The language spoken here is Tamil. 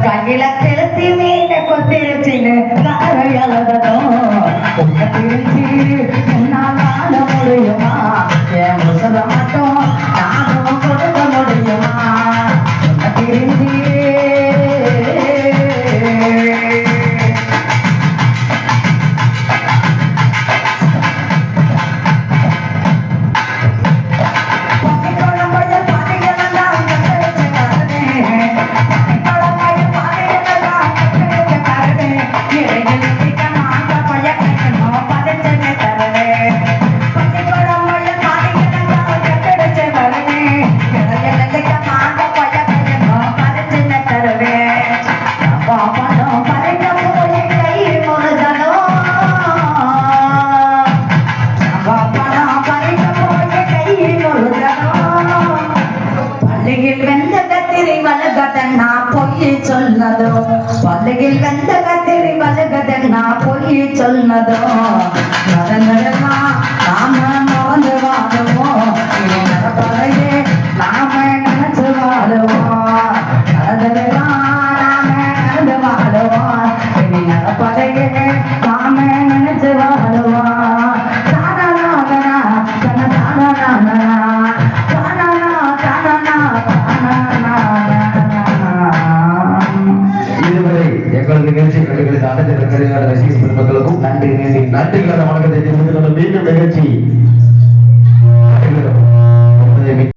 கையில திருச்சி மீன் கொத்திருச்சின்னு கரை எழுததும் திருச்சி முன்னால முடியுமா என் முசத மட்டும் நானும் கொடுக்க முடியுமா திருச்சி பல்லையில் வந்த கத்திரி வலுகதன்னா பொய் சொன்னதோ நடந்தா நாம மறந்து வாழுவோம் பழையே நாம நினைச்சு வாழுவோம் நடந்தா நாம நடந்து வாழுவோம் இனி நடப்பதையே நாம நினைச்சு வாழுவோம் தானா தானா தானா தானா நிகழ்ச்சி நன்றி நன்றி நன்றிகளை வணக்கத்தை மீண்டும் நிகழ்ச்சி